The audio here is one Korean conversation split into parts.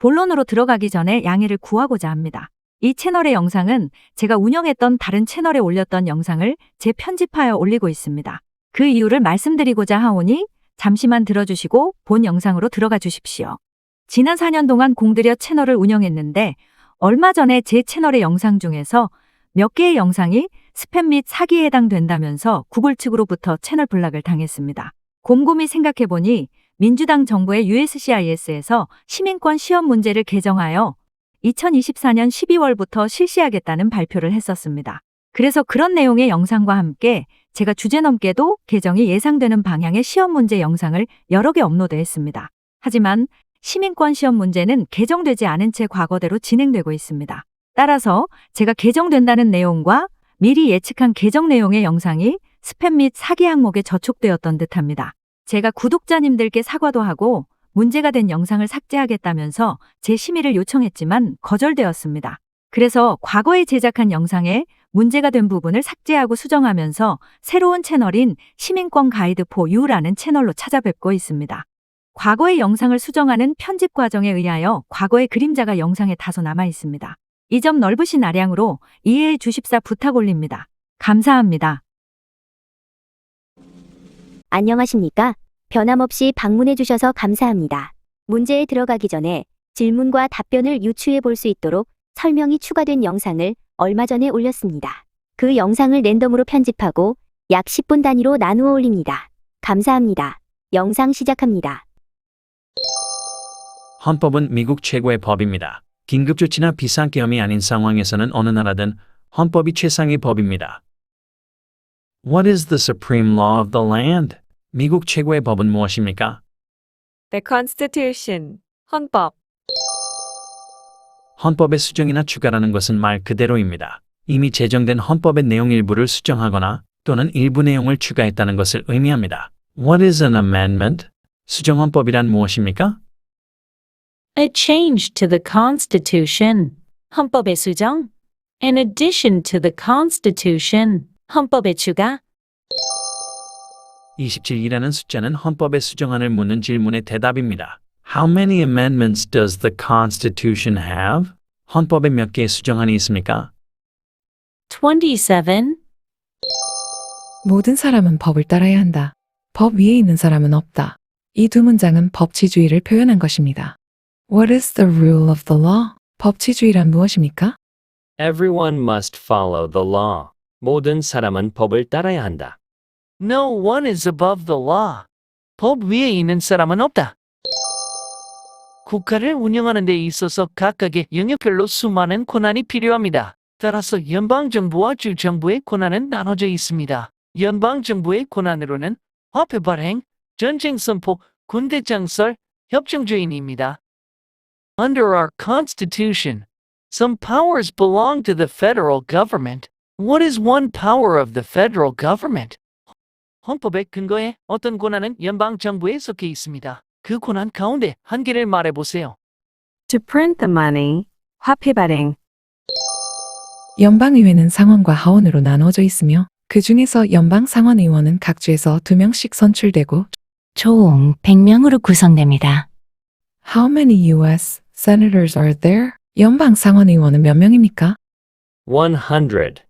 본론으로 들어가기 전에 양해를 구하고자 합니다. 이 채널의 영상은 제가 운영했던 다른 채널에 올렸던 영상을 재편집하여 올리고 있습니다. 그 이유를 말씀드리고자 하오니 잠시만 들어주시고 본 영상으로 들어가 주십시오. 지난 4년 동안 공들여 채널을 운영했는데 얼마 전에 제 채널의 영상 중에서 몇 개의 영상이 스팸 및 사기에 해당된다면서 구글 측으로부터 채널 블락을 당했습니다. 곰곰이 생각해보니 민주당 정부의 USCIS에서 시민권 시험 문제를 개정하여 2024년 12월부터 실시하겠다는 발표를 했었습니다. 그래서 그런 내용의 영상과 함께 제가 주제넘게도 개정이 예상되는 방향의 시험 문제 영상을 여러 개 업로드했습니다. 하지만 시민권 시험 문제는 개정되지 않은 채 과거대로 진행되고 있습니다. 따라서 제가 개정된다는 내용과 미리 예측한 개정 내용의 영상이 스팸 및 사기 항목에 저촉되었던 듯합니다. 제가 구독자님들께 사과도 하고 문제가 된 영상을 삭제하겠다면서 제 심의를 요청했지만 거절되었습니다. 그래서 과거에 제작한 영상에 문제가 된 부분을 삭제하고 수정하면서 새로운 채널인 시민권 가이드 포 유라는 채널로 찾아뵙고 있습니다. 과거의 영상을 수정하는 편집 과정에 의하여 과거의 그림자가 영상에 다소 남아 있습니다. 이 점 넓으신 아량으로 이해해 주십사 부탁 올립니다. 감사합니다. 안녕하십니까? 변함없이 방문해 주셔서 감사합니다. 문제에 들어가기 전에 질문과 답변을 유추해 볼 수 있도록 설명이 추가된 영상을 얼마 전에 올렸습니다. 그 영상을 랜덤으로 편집하고 약 10분 단위로 나누어 올립니다. 감사합니다. 영상 시작합니다. 헌법은 미국 최고의 법입니다. 긴급조치나 비상계엄이 아닌 상황에서는 어느 나라든 헌법이 최상의 법입니다. What is the supreme law of the land? 미국 최고의 법은 무엇입니까? The Constitution, 헌법. 헌법의 수정이나 추가라는 것은 말 그대로입니다. 이미 제정된 헌법의 내용 일부를 수정하거나 또는 일부 내용을 추가했다는 것을 의미합니다. What is an amendment? 수정헌법이란 무엇입니까? A change to the Constitution, 헌법의 수정. An addition to the Constitution, 헌법의 추가. 27이라는 숫자는 헌법의 수정안을 묻는 질문의 대답입니다. How many amendments does the Constitution have? 헌법에 몇 개의 수정안이 있습니까? 27. 모든 사람은 법을 따라야 한다. 법 위에 있는 사람은 없다. 이 두 문장은 법치주의를 표현한 것입니다. What is the rule of the law? 법치주의란 무엇입니까? Everyone must follow the law. 모든 사람은 법을 따라야 한다. No one is above the law. 법 위에 있는 사람은 없다. 국가를 운영하는 데 있어서 각각의 영역별로 수많은 권한이 필요합니다. 따라서 연방정부와 주정부의 권한은 나눠져 있습니다. 연방정부의 권한으로는 화폐 발행, 전쟁 선포, 군대 장설, 협정주의입니다. Under our Constitution, some powers belong to the federal government. What is one power of the federal government? 헌법의 근거에 어떤 권한은 연방정부에 속해 있습니다. 그 권한 가운데 한 개를 말해보세요. To print the money, 화폐 발행. 연방의회는 상원과 하원으로 나눠져 있으며 그 중에서 연방 상원의원은 각 주에서 2명씩 선출되고 총 100명으로 구성됩니다. How many U.S. senators are there? 연방 상원의원은 몇 명입니까? 100.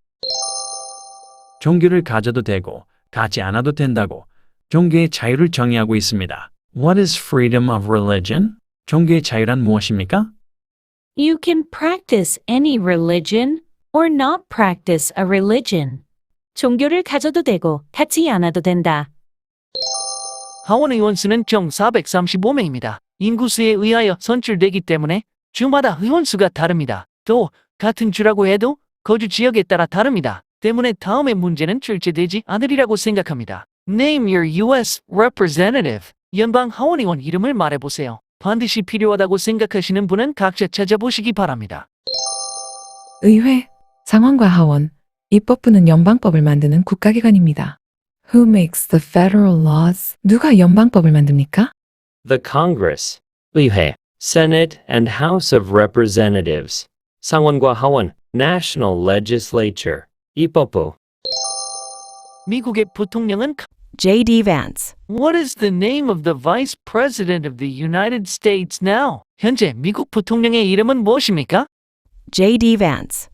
종교를 가져도 되고 갖지 않아도 된다고 종교의 자유를 정의하고 있습니다. What is freedom of religion? 종교의 자유란 무엇입니까? You can practice any religion or not practice a religion. 종교를 가져도 되고 갖지 않아도 된다. 하원 의원 수는 총 435명입니다. 인구수에 의하여 선출되기 때문에 주마다 의원 수가 다릅니다. 또 같은 주라고 해도 거주 지역에 따라 다릅니다. 때문에 다음의 문제는 출제되지 않으리라고 생각합니다. Name your U.S. representative. 연방 하원의원 이름을 말해보세요. 반드시 필요하다고 생각하시는 분은 각자 찾아보시기 바랍니다. 의회, 상원과 하원, 입법부는 연방법을 만드는 국가기관입니다. Who makes the federal laws? 누가 연방법을 만듭니까? The Congress, 의회, Senate and House of Representatives, 상원과 하원, National Legislature, 입법부. 미국의 부통령은 J.D. Vance. What is the name of the Vice President of the United States now? 현재 미국 부통령의 이름은 무엇입니까? J.D. Vance.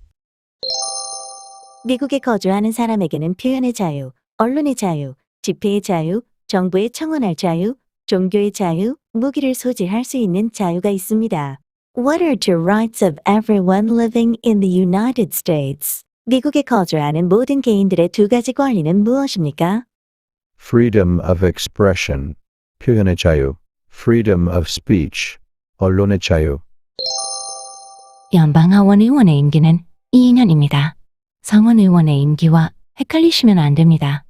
미국에 거주하는 사람에게는 표현의 자유, 언론의 자유, 집회의 자유, 정부에 청원할 자유, 종교의 자유, 무기를 소지할 수 있는 자유가 있습니다. What are the rights of everyone living in the United States? 미국에 거주하는 모든 개인들의 두 가지 권리는 무엇입니까? freedom of expression, 표현의 자유, freedom of speech, 언론의 자유. 연방하원 의원의 임기는 2년입니다. 상원 의원의 임기와 헷갈리시면 안 됩니다.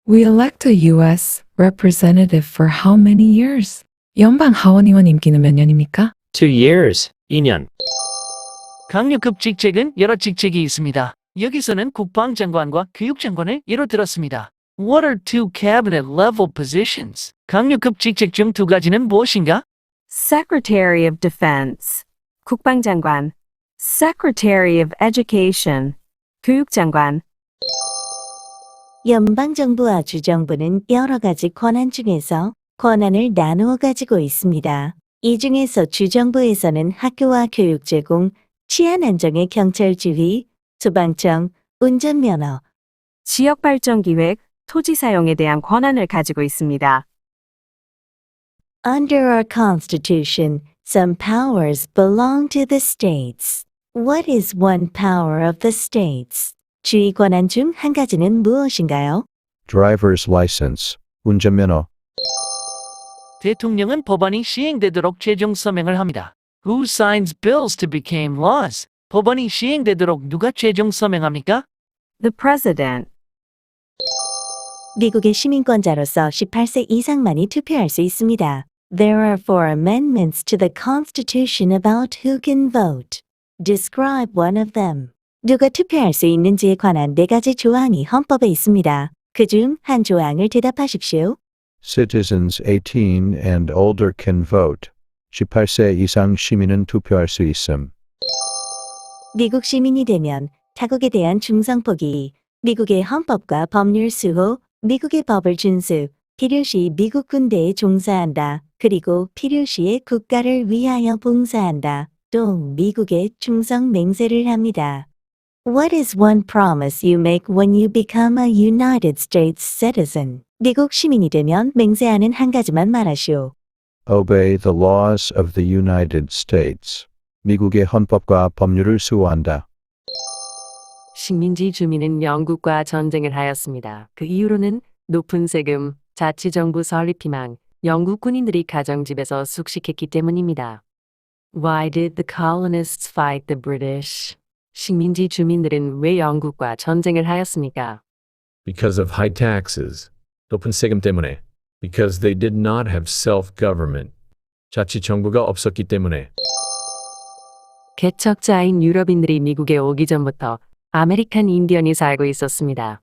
We elect a U.S. representative for how many years? 연방 하원 의원 임기는 몇 년입니까? 2 years, 2년. 강력급 직책은 여러 직책이 있습니다. 여기서는 국방장관과 교육장관을 예로 들었습니다. What are two cabinet level positions? 강력급 직책 중 두 가지는 무엇인가? Secretary of Defense. 국방장관. Secretary of Education. 교육장관. 연방정부와 주정부는 여러 가지 권한 중에서 권한을 나누어 가지고 있습니다. 이 중에서 주정부에서는 학교와 교육 제공, 치안 안정의 경찰 지휘, 소방청, 운전면허, 지역발전기획, 토지 사용에 대한 권한을 가지고 있습니다. Under our Constitution, some powers belong to the states. What is one power of the states? 주의 권한 중 한 가지는 무엇인가요? driver's license, 운전면허. 대통령은 법안이 시행되도록 최종 서명을 합니다. Who signs bills to become laws? 법안이 시행되도록 누가 최종 서명합니까? The President. 미국의 시민권자로서 18세 이상만이 투표할 수 있습니다. There are 4 amendments to the Constitution about who can vote. Describe one of them. 누가 투표할 수 있는지에 관한 4가지 조항이 헌법에 있습니다. 그중 한 조항을 대답하십시오. Citizens 18 and older can vote. 18세 이상 시민은 투표할 수 있음. 미국 시민이 되면 타국에 대한 충성 포기, 미국의 헌법과 법률 수호, 미국의 법을 준수, 필요시 미국 군대에 종사한다. 그리고 필요시에 국가를 위하여 봉사한다. 또 미국에 충성 맹세를 합니다. What is one promise you make when you become a United States citizen? 미국 시민이 되면 맹세하는 한 가지만 말하시오. Obey the laws of the United States. 미국의 헌법과 법률을 수호한다. 식민지 주민은 영국과 전쟁을 하였습니다. 그 이유로는 높은 세금, 자치정부 설립 희망, 영국 군인들이 가정집에서 숙식했기 때문입니다. Why did the colonists fight the British? 식민지 주민들은 왜 영국과 전쟁을 하였습니까? Because of high taxes. 높은 세금 때문에. Because they did not have self-government. 자치정부가 없었기 때문에. 개척자인 유럽인들이 미국에 오기 전부터 아메리칸 인디언이 살고 있었습니다.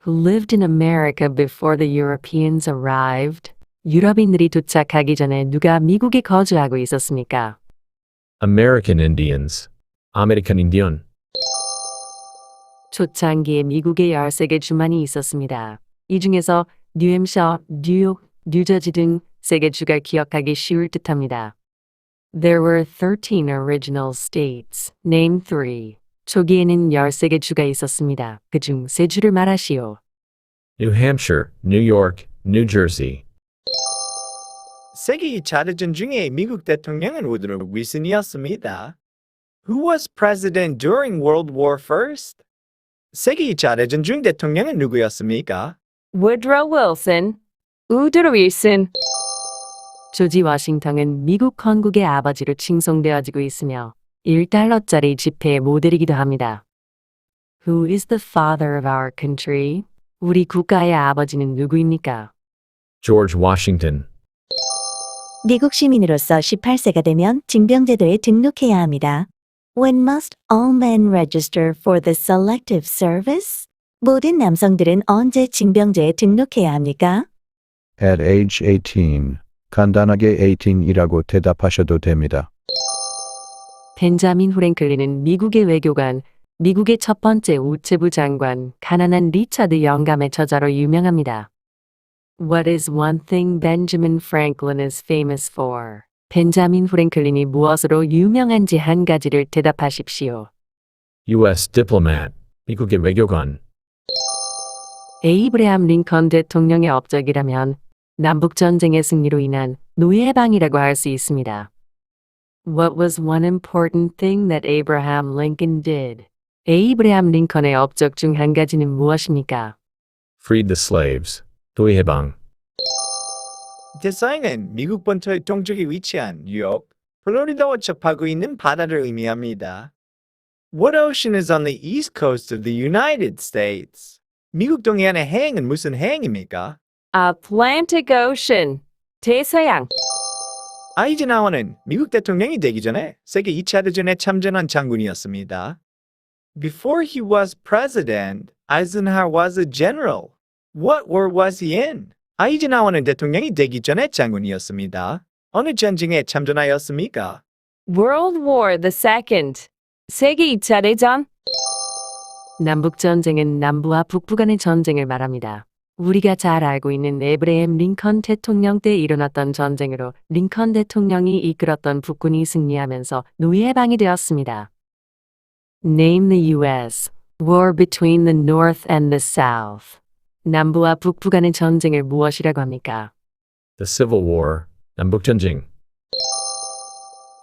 Who lived in America before the Europeans arrived? 유럽인들이 도착하기 전에 누가 미국에 거주하고 있었습니까? American Indians. 아메리칸 인디언. 초창기에 미국에 13개 주만이 있었습니다. 이 중에서 뉴햄셔, 뉴욕, 뉴저지 등 3개 주가 기억하기 쉬울 듯합니다. There were 13 original states. Name 3. 초기에는 13개 주가 있었습니다. 그중 3주를 말하시오. New Hampshire, New York, New Jersey. 세계 2차 대전 중에 미국 대통령은 우드로 윌슨이었습니다. Who was president during World War I? 세계 2차 대전 중 대통령은 누구였습니까? Woodrow Wilson. 우드로 윌슨. 조지 워싱턴은 미국 건국의 아버지로 칭송되어지고 있으며 1달러짜리 지폐의 모델이기도 합니다. Who is the father of our country? 우리 국가의 아버지는 누구입니까? George Washington. 미국 시민으로서 18세가 되면 징병제도에 등록해야 합니다. When must all men register for the Selective Service? 모든 남성들은 언제 징병제에 등록해야 합니까? At age 18. 간단하게 18이라고 대답하셔도 됩니다. 벤자민 프랭클린은 미국의 외교관, 미국의 첫 번째 우체부 장관, 가난한 리차드 영감의 저자로 유명합니다. What is one thing Benjamin Franklin is famous for? 벤자민 프랭클린이 무엇으로 유명한지 한 가지를 대답하십시오. U.S. diplomat, 미국의 외교관. 에이브레함 링컨 대통령의 업적이라면 남북전쟁의 승리로 인한 노예 해방이라고 할 수 있습니다. What was one important thing that Abraham Lincoln did? 에이브레함 링컨의 업적 중 한 가지는 무엇입니까? Freed the slaves. 노예 해방. 대서양은 미국 본토의 동쪽에 위치한 뉴욕, 플로리다와 접하고 있는 바다를 의미합니다. What ocean is on the east coast of the United States? 미국 동해안의 해양은 무슨 해양입니까? Atlantic Ocean. 대서양. 아이젠하워는 미국 대통령이 되기 전에 세계 2차 대전에 참전한 장군이었습니다. Before he was president, Eisenhower was a general. What war was he in? 아이젠하워는 대통령이 되기 전에 장군이었습니다. 어느 전쟁에 참전하였습니까? World War II. 세계 2차 대전. 남북전쟁은 남부와 북부 간의 전쟁을 말합니다. 우리가 잘 알고 있는 에브레햄 링컨 대통령 때 일어났던 전쟁으로 링컨 대통령이 이끌었던 북군이 승리하면서 노예 해방이 되었습니다. Name the U.S. War between the North and the South. 남부와 북부 간의 전쟁을 무엇이라고 합니까? The Civil War, 남북전쟁.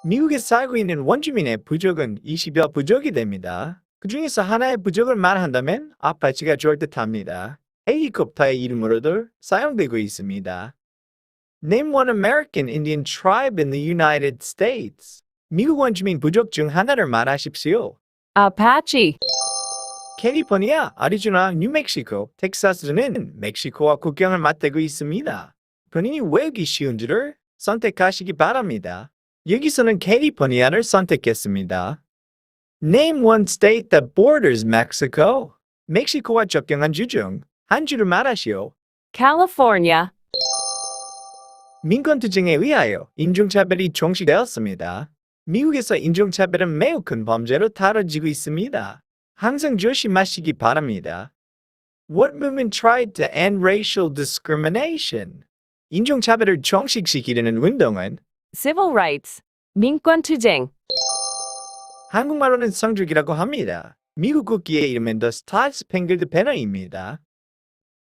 미국에 살고 있는 원주민의 부족은 20여 부족이 됩니다. 그 중에서 하나의 부족을 말한다면 아파치가 좋을 듯합니다. 헬리콥터의 이름으로도 사용되고 있습니다. Name one American Indian tribe in the United States. 미국 원주민 부족 중 하나를 말하십시오. Apache. 캘리포니아, 아리조나, 뉴멕시코, 텍사스는 멕시코와 국경을 맞대고 있습니다. 본인이 외우기 쉬운 줄을 선택하시기 바랍니다. 여기서는 캘리포니아를 선택했습니다. Name one state that borders Mexico. 멕시코와 접경한 주 중 한 주를 말하시오. California. 민권투쟁에 의하여 인종차별이 종식되었습니다. 미국에서 인종차별은 매우 큰 범죄로 다뤄지고 있습니다. 항상 조심하시기 바랍니다. What movement tried to end racial discrimination? 인종차별을 종식시키려는 운동은 Civil Rights. 민권투쟁. 한국말로는 성주기라고 합니다. 미국 국기의 이름은 The Star Spangled Banner입니다.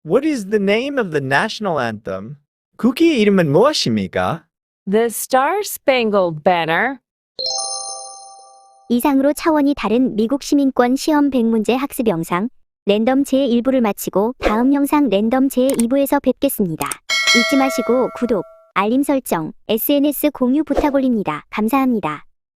What is the name of the national anthem? 국기의 이름은 무엇입니까? The Star Spangled Banner. 이상으로 차원이 다른 미국 시민권 시험 100문제 학습 영상 랜덤 제1부를 마치고 다음 영상 랜덤 제2부에서 뵙겠습니다. 잊지 마시고 구독, 알림 설정, SNS 공유 부탁 올립니다. 감사합니다.